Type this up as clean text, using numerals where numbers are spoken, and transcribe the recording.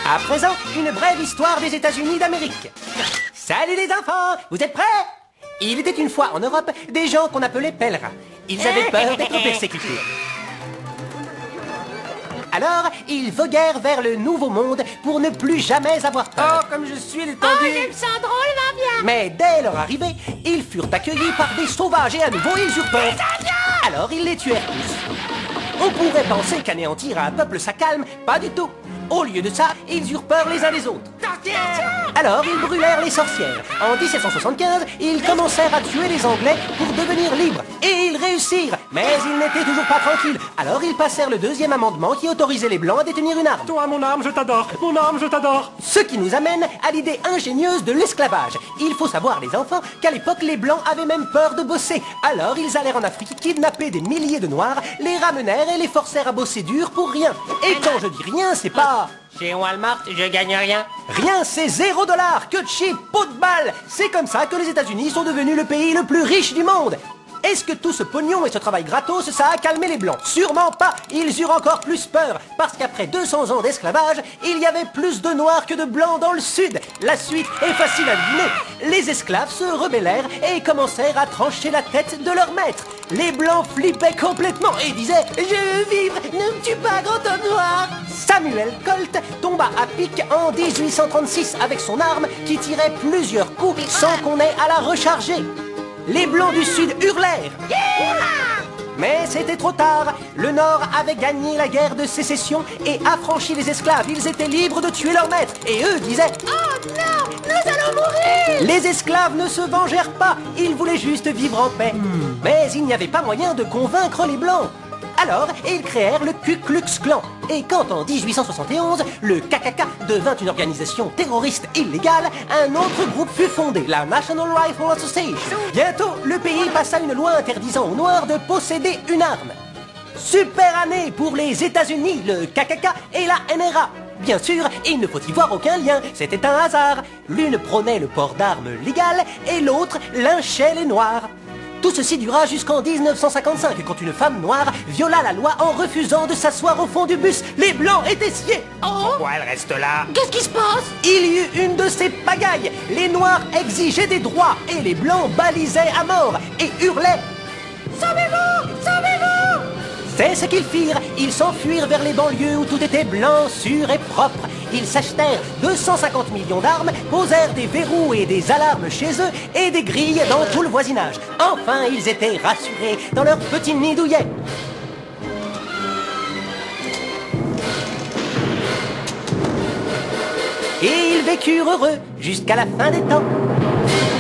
À présent, une brève histoire des États-Unis d'Amérique. Salut les enfants, vous êtes prêts? Il était une fois en Europe des gens qu'on appelait pèlerins. Ils avaient peur d'être persécutés. Alors, ils voguèrent vers le Nouveau Monde pour ne plus jamais avoir peur. Oh, comme je suis détendu! Oh, j'aime ça drôle, va bien! Mais dès leur arrivée, ils furent accueillis par des sauvages et à nouveau ils eurent peur. Alors ils les tuèrent tous. On pourrait penser qu'anéantir un peuple ça calme, pas du tout. Au lieu de ça, ils eurent peur les uns des autres. Alors ils brûlèrent les sorcières. En 1775, ils commencèrent à tuer les Anglais pour devenir libres. Et ils réussirent, mais ils n'étaient toujours pas tranquilles. Alors ils passèrent le deuxième amendement qui autorisait les Blancs à détenir une arme. Toi, mon arme, je t'adore! Mon arme, je t'adore! Ce qui nous amène à l'idée ingénieuse de l'esclavage. Il faut savoir, les enfants, qu'à l'époque, les Blancs avaient même peur de bosser. Alors, ils allèrent en Afrique kidnapper des milliers de Noirs, les ramenèrent et les forcèrent à bosser dur pour rien. Et quand je dis rien, c'est pas... Chez Walmart, je gagne rien. Rien, c'est $0. Que cheap, pot de balle. C'est comme ça que les États-Unis sont devenus le pays le plus riche du monde. Est-ce que tout ce pognon et ce travail gratos, ça a calmé les Blancs? Sûrement pas. Ils eurent encore plus peur. Parce qu'après 200 ans d'esclavage, il y avait plus de Noirs que de Blancs dans le Sud. La suite est facile à deviner. Les esclaves se rebellèrent et commencèrent à trancher la tête de leur maître. Les Blancs flippaient complètement et disaient « Je veux vivre, ne me tue pas, grand homme noir !» Samuel Colt tomba à pic en 1836 avec son arme qui tirait plusieurs coups sans qu'on ait à la recharger. Les Blancs du Sud hurlèrent. Mais c'était trop tard. Le Nord avait gagné la guerre de sécession et affranchi les esclaves. Ils étaient libres de tuer leur maître. Et eux disaient « Oh non, nous allons mourir !» Les esclaves ne se vengèrent pas. Ils voulaient juste vivre en paix. Mais il n'y avait pas moyen de convaincre les Blancs. Alors, ils créèrent le Ku Klux Klan. Et quand en 1871, le KKK devint une organisation terroriste illégale, un autre groupe fut fondé, la National Rifle Association. Bientôt, le pays passa une loi interdisant aux Noirs de posséder une arme. Super année pour les États-Unis, le KKK et la NRA. Bien sûr, il ne faut y voir aucun lien, c'était un hasard. L'une prônait le port d'armes légal et l'autre lynchait les Noirs. Tout ceci dura jusqu'en 1955, quand une femme noire viola la loi en refusant de s'asseoir au fond du bus. Les Blancs étaient sciés. Pourquoi elle reste là? Qu'est-ce qui se passe? Il y eut une de ces pagailles. Les Noirs exigeaient des droits et les Blancs balisaient à mort et hurlaient « Sauvez-vous! Sauvez-vous » C'est ce qu'ils firent. Ils s'enfuirent vers les banlieues où tout était blanc, sûr et propre. Ils s'achetèrent 250 millions d'armes, posèrent des verrous et des alarmes chez eux et des grilles dans tout le voisinage. Enfin, ils étaient rassurés dans leur petit nid douillet. Et ils vécurent heureux jusqu'à la fin des temps.